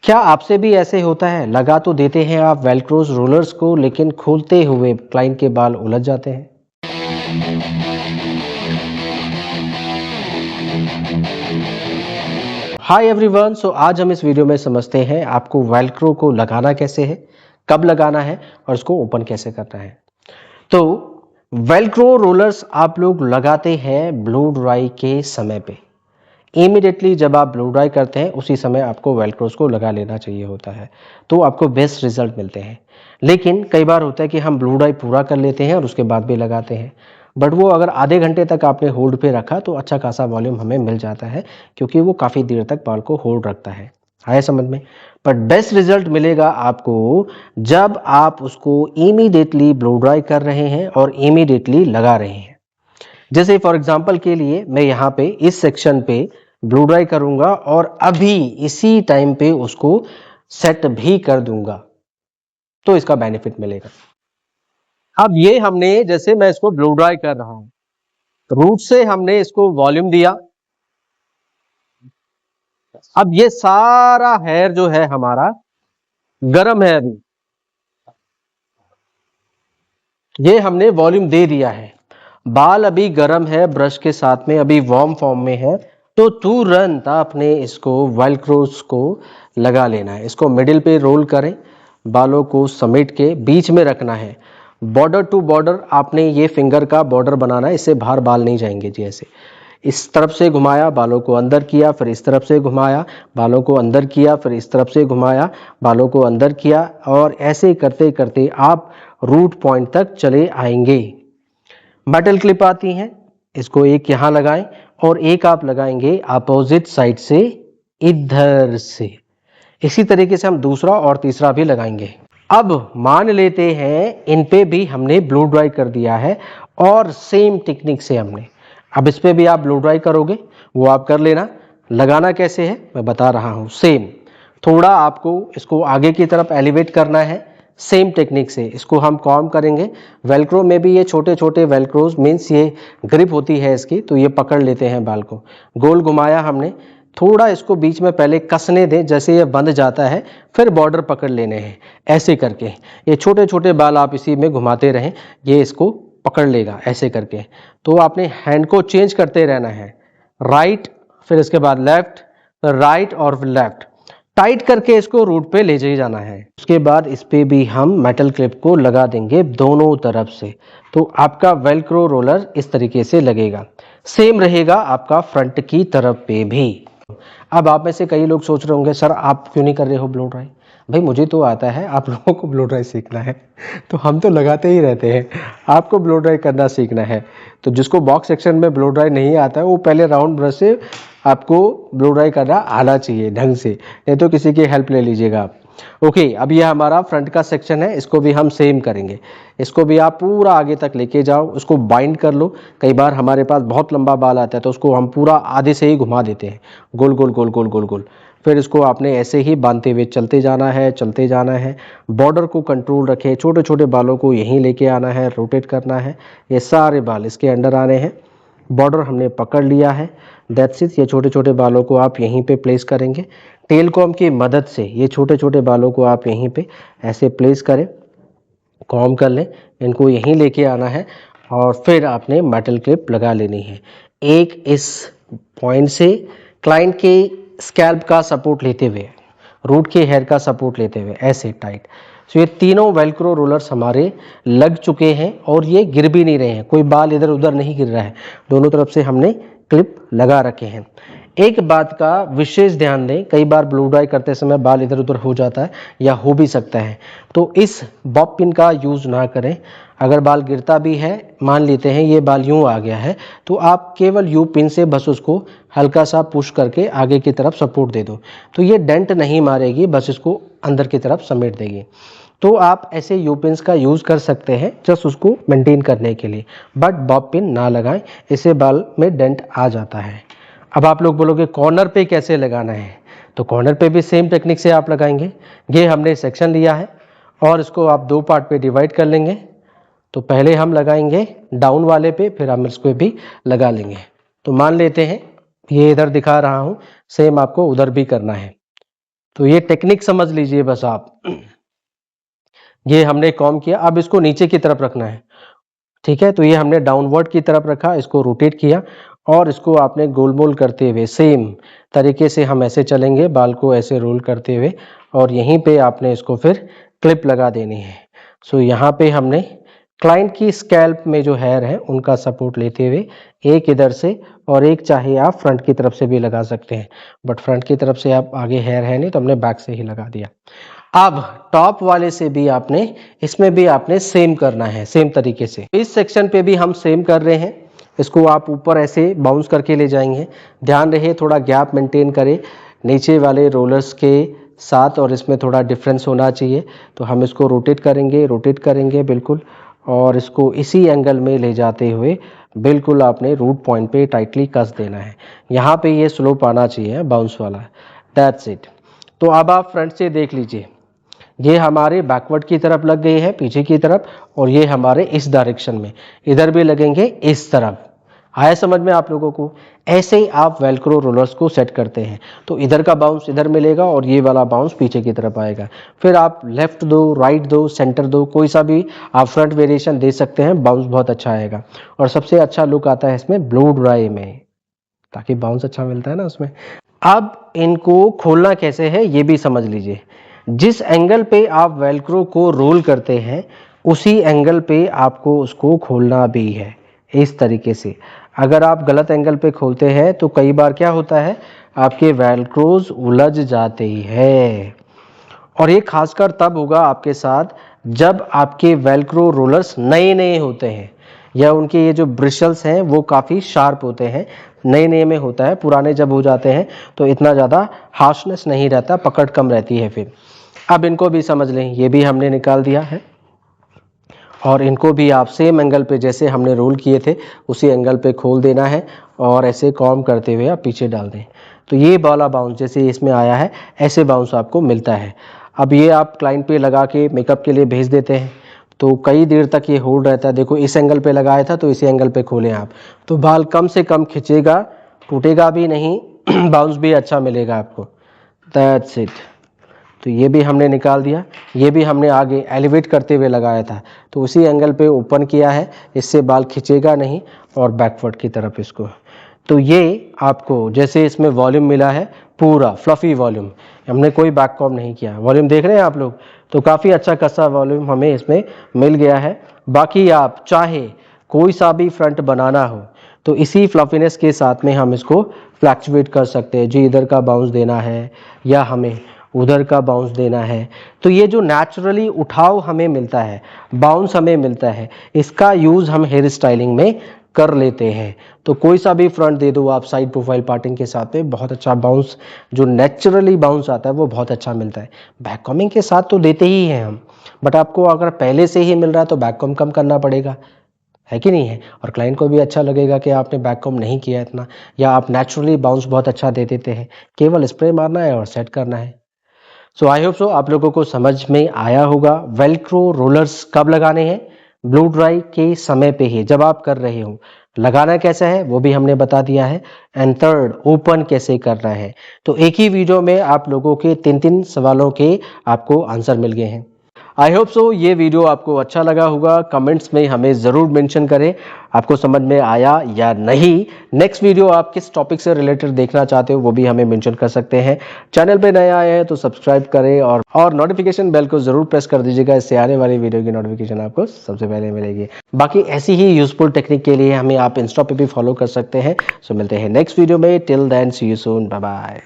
क्या आपसे भी ऐसे होता है? लगा तो देते हैं आप वेलक्रोस रोलर्स को, लेकिन खोलते हुए क्लाइंट के बाल उलझ जाते हैं। हाय एवरीवन, सो आज हम इस वीडियो में समझते हैं आपको वेलक्रो को लगाना कैसे है, कब लगाना है और इसको ओपन कैसे करना है। तो वेलक्रो रोलर्स आप लोग लगाते हैं ब्लो ड्राई के समय पे। इमीडिएटली जब आप ब्लो ड्राई करते हैं उसी समय आपको वेलक्रोस को लगा लेना चाहिए होता है, तो आपको बेस्ट रिजल्ट मिलते हैं। लेकिन कई बार होता है कि हम ब्लो ड्राई पूरा कर लेते हैं और उसके बाद भी लगाते हैं, बट वो अगर आधे घंटे तक आपने होल्ड पे रखा तो अच्छा खासा वॉल्यूम हमें मिल जाता है, क्योंकि वो काफ़ी देर तक बाल को होल्ड रखता है। आया समझ में? पर बेस्ट रिजल्ट मिलेगा आपको जब आप उसको इमीडिएटली ब्लो ड्राई कर रहे हैं और इमीडिएटली लगा रहे हैं। जैसे फॉर एग्जांपल के लिए मैं यहाँ पे इस सेक्शन पे ब्लो ड्राई करूंगा और अभी इसी टाइम पे उसको सेट भी कर दूंगा, तो इसका बेनिफिट मिलेगा। अब ये हमने, जैसे मैं इसको ब्लो ड्राई कर रहा हूं, रूट से हमने इसको वॉल्यूम दिया। अब ये सारा हेयर जो है हमारा गर्म है, अभी ये हमने वॉल्यूम दे दिया है, बाल अभी गर्म है, ब्रश के साथ में अभी वार्म फॉर्म में है, तो तुरंत आपने इसको वेलक्रोस को लगा लेना है। इसको मिडिल पे रोल करें, बालों को समेट के बीच में रखना है। बॉर्डर टू बॉर्डर आपने ये फिंगर का बॉर्डर बनाना है, इससे बाहर बाल नहीं जाएंगे जी। ऐसे इस तरफ से घुमाया, बालों को अंदर किया, फिर इस तरफ से घुमाया, बालों को अंदर किया, फिर इस तरफ से घुमाया, बालों को अंदर किया, और ऐसे करते करते आप रूट पॉइंट तक चले आएंगे। मेटल क्लिप आती हैं, इसको एक यहाँ लगाएं और एक आप लगाएंगे अपोजिट साइड से इधर से। इसी तरीके से हम दूसरा और तीसरा भी लगाएंगे। अब मान लेते हैं इन पे भी हमने ब्लो ड्राई कर दिया है और सेम टेक्निक से हमने, अब इस पे भी आप ब्लो ड्राई करोगे, वो आप कर लेना। लगाना कैसे है मैं बता रहा हूँ। सेम थोड़ा आपको इसको आगे की तरफ एलिवेट करना है, सेम टेक्निक से इसको हम कॉम्ब करेंगे। वेलक्रो में भी ये छोटे छोटे वेलक्रोज मीन्स ये ग्रिप होती है इसकी, तो ये पकड़ लेते हैं बाल को। गोल घुमाया हमने, थोड़ा इसको बीच में पहले कसने दें, जैसे ये बंध जाता है फिर बॉर्डर पकड़ लेने हैं। ऐसे करके ये छोटे छोटे बाल आप इसी में घुमाते रहें, ये इसको पकड़ लेगा ऐसे करके। तो आपने हैंड को चेंज करते रहना है, राइट फिर इसके बाद लेफ्ट, राइट और लेफ्ट, टाइट करके इसको रूट पे ले जाना है। उसके बाद इस पे भी हम मेटल क्लिप को लगा देंगे दोनों तरफ से, तो आपका वेलक्रो रोलर इस तरीके से लगेगा। सेम रहेगा आपका फ्रंट की तरफ पे भी। अब आप में से कई लोग सोच रहे होंगे सर आप क्यों नहीं कर रहे हो ब्लो ड्राई? भाई मुझे तो आता है, आप लोगों को ब्लो ड्राई सीखना है, तो हम तो लगाते ही रहते हैं, आपको ब्लो ड्राई करना सीखना है। तो जिसको बॉक्स सेक्शन में ब्लो ड्राई नहीं आता है वो पहले राउंड ब्रश से आपको ब्लो ड्राई करना आना चाहिए ढंग से, नहीं तो किसी की हेल्प ले लीजिएगा आप। ओके, अब ये हमारा फ्रंट का सेक्शन है, इसको भी हम सेम करेंगे। इसको भी आप पूरा आगे तक लेके जाओ, उसको बाइंड कर लो। कई बार हमारे पास बहुत लंबा बाल आता है तो उसको हम पूरा आधे से ही घुमा देते हैं, गोल गोल गोल गोल गोल गोल। फिर इसको आपने ऐसे ही बांधते हुए चलते जाना है, चलते जाना है। बॉर्डर को कंट्रोल रखें, छोटे छोटे बालों को यहीं लेके आना है, रोटेट करना है। ये सारे बाल इसके अंडर आने हैं, बॉर्डर हमने पकड़ लिया है, दैट्स इट। ये छोटे छोटे बालों को आप यहीं पे प्लेस करेंगे। टेल कॉम्ब की मदद से ये छोटे छोटे बालों को आप यहीं पे ऐसे प्लेस करें, कॉम्ब कर लें, इनको यहीं लेके आना है और फिर आपने मेटल क्लिप लगा लेनी है। एक इस पॉइंट से क्लाइंट के स्कैल्प का सपोर्ट लेते हुए, रूट के हेयर का सपोर्ट लेते हुए ऐसे टाइट। सो ये तीनों वेलक्रो रोलर्स हमारे लग चुके हैं और ये गिर भी नहीं रहे हैं, कोई बाल इधर उधर नहीं गिर रहा है, दोनों तरफ से हमने क्लिप लगा रखे हैं। एक बात का विशेष ध्यान दें, कई बार ब्लो ड्राई करते समय बाल इधर उधर हो जाता है या हो भी सकता है, तो इस बॉब पिन का यूज़ ना करें। अगर बाल गिरता भी है, मान लेते हैं ये बाल यूँ आ गया है, तो आप केवल यू पिन से बस उसको हल्का सा पुश करके आगे की तरफ सपोर्ट दे दो, तो ये डेंट नहीं मारेगी, बस इसको अंदर की तरफ समेट देगी। तो आप ऐसे यू पिन्स का यूज़ कर सकते हैं जस्ट उसको मेंटेन करने के लिए, बट बॉब पिन ना लगाएं, इससे बाल में डेंट आ जाता है। अब आप लोग बोलोगे कॉर्नर पे कैसे लगाना है, तो कॉर्नर पे भी सेम टेक्निक से आप लगाएंगे। ये हमने सेक्शन लिया है और इसको आप दो पार्ट पे डिवाइड कर लेंगे। तो पहले हम लगाएंगे डाउन वाले पे, फिर हम इसको भी लगा लेंगे। तो मान लेते हैं ये इधर दिखा रहा हूँ, सेम आपको उधर भी करना है। तो ये टेक्निक समझ लीजिए बस आप। ये हमने कॉम किया, अब इसको नीचे की तरफ रखना है, ठीक है। तो ये हमने डाउनवर्ड की तरफ रखा, इसको रोटेट किया और इसको आपने गोल मोल करते हुए सेम तरीके से हम ऐसे चलेंगे, बाल को ऐसे रोल करते हुए, और यहीं पे आपने इसको फिर क्लिप लगा देनी है। सो यहाँ पे हमने क्लाइंट की स्कैल्प में जो हेयर है उनका सपोर्ट लेते हुए एक इधर से और एक चाहे आप फ्रंट की तरफ से भी लगा सकते हैं, बट फ्रंट की तरफ से आप आगे हेयर है नहीं तो हमने बैक से ही लगा दिया। अब टॉप वाले से भी आपने, इसमें भी आपने सेम करना है, सेम तरीके से। इस सेक्शन पे भी हम सेम कर रहे हैं, इसको आप ऊपर ऐसे बाउंस करके ले जाएंगे। ध्यान रहे थोड़ा गैप मेंटेन करें नीचे वाले रोलर्स के साथ, और इसमें थोड़ा डिफरेंस होना चाहिए। तो हम इसको रोटेट करेंगे बिल्कुल, और इसको इसी एंगल में ले जाते हुए बिल्कुल आपने रूट पॉइंट पे टाइटली कस देना है। यहाँ पे ये स्लोप आना चाहिए बाउंस वाला, दैट्स इट। तो अब आप फ्रंट से देख लीजिए, ये हमारे बैकवर्ड की तरफ लग गई है, पीछे की तरफ, और ये हमारे इस डायरेक्शन में, इधर भी लगेंगे इस तरफ। आया समझ में आप लोगों को? ऐसे ही आप वेलक्रो रोलर्स को सेट करते हैं, तो इधर का बाउंस इधर मिलेगा और ये वाला बाउंस पीछे की तरफ आएगा। फिर आप लेफ्ट दो, राइट दो, सेंटर दो, कोई सा भी आप फ्रंट वेरिएशन दे सकते हैं, बाउंस बहुत अच्छा आएगा। और सबसे अच्छा लुक आता है इसमें ब्लो ड्राई में, ताकि बाउंस अच्छा मिलता है ना उसमें। अब इनको खोलना कैसे है ये भी समझ लीजिए। जिस एंगल पे आप वेलक्रो को रोल करते हैं उसी एंगल पे आपको उसको खोलना भी है, इस तरीके से। अगर आप गलत एंगल पे खोलते हैं तो कई बार क्या होता है, आपके वेलक्रोज उलझ जाते हैं। और ये खासकर तब होगा आपके साथ जब आपके वेलक्रो रोलर्स नए नए होते हैं, या उनके ये जो ब्रिशल्स हैं वो काफ़ी शार्प होते हैं। नए नए में होता है, पुराने जब हो जाते हैं तो इतना ज़्यादा हार्शनेस नहीं रहता, पकड़ कम रहती है फिर। अब इनको भी समझ लें, ये भी हमने निकाल दिया है, और इनको भी आप सेम एंगल पे जैसे हमने रोल किए थे उसी एंगल पे खोल देना है, और ऐसे कॉम करते हुए आप पीछे डाल दें। तो ये वाला बाउंस जैसे इसमें आया है, ऐसे बाउंस आपको मिलता है। अब ये आप क्लाइंट पे लगा के मेकअप के लिए भेज देते हैं, तो कई देर तक ये होल्ड रहता है। देखो इस एंगल पे लगाया था तो इसी एंगल पे खोलें आप, तो बाल कम से कम खिंचेगा, टूटेगा भी नहीं, बाउंस भी अच्छा मिलेगा आपको। That's it. तो ये भी हमने निकाल दिया, ये भी हमने आगे एलिवेट करते हुए लगाया था, तो उसी एंगल पे ओपन किया है, इससे बाल खिंचेगा नहीं, और बैकवर्ड की तरफ इसको। तो ये आपको जैसे इसमें वॉल्यूम मिला है, पूरा फ्लफी वॉल्यूम, हमने कोई बैक कॉम नहीं किया। वॉल्यूम देख रहे हैं आप लोग, तो काफ़ी अच्छा खासा वॉल्यूम हमें इसमें मिल गया है। बाकी आप चाहे कोई सा भी फ्रंट बनाना हो तो इसी फ्लफीनेस के साथ में हम इसको फ्लैक्चुएट कर सकते हैं, जी इधर का बाउंस देना है या हमें उधर का बाउंस देना है। तो ये जो नेचुरली उठाव हमें मिलता है, बाउंस हमें मिलता है, इसका यूज़ हम हेयर स्टाइलिंग में कर लेते हैं। तो कोई सा भी फ्रंट दे दो आप साइड प्रोफाइल पार्टिंग के साथ में, बहुत अच्छा बाउंस, जो नेचुरली बाउंस आता है वो बहुत अच्छा मिलता है। बैक कॉमिंग के साथ तो देते ही हैं हम, बट आपको अगर पहले से ही मिल रहा है तो बैक कॉम कम करना पड़ेगा, है कि नहीं है? और क्लाइंट को भी अच्छा लगेगा कि आपने बैक कॉम नहीं किया इतना, या आप नेचुरली बाउंस बहुत अच्छा दे देते हैं, केवल स्प्रे मारना है और सेट करना है। सो आई होप सो आप लोगों को समझ में आया होगा। वेलक्रो रोलर्स कब लगाने हैं? ब्लो ड्राई के समय पे ही, जब आप कर रहे हो। लगाना कैसा है वो भी हमने बता दिया है, एंड थर्ड ओपन कैसे करना है। तो एक ही वीडियो में आप लोगों के 3-3 सवालों के आपको आंसर मिल गए हैं। आई होप सो ये वीडियो आपको अच्छा लगा होगा। कमेंट्स में हमें ज़रूर मेंशन करें आपको समझ में आया या नहीं। नेक्स्ट वीडियो आप किस टॉपिक से रिलेटेड देखना चाहते हो वो भी हमें मेंशन कर सकते हैं। चैनल पे नए आए हैं तो सब्सक्राइब करें, और नोटिफिकेशन बेल को ज़रूर प्रेस कर दीजिएगा, इससे आने वाली वीडियो की नोटिफिकेशन आपको सबसे पहले मिलेगी। बाकी ऐसी ही यूजफुल टेक्निक के लिए हमें आप इंस्टा पे भी फॉलो कर सकते हैं। सो मिलते हैं नेक्स्ट वीडियो में, till then see you soon, bye bye.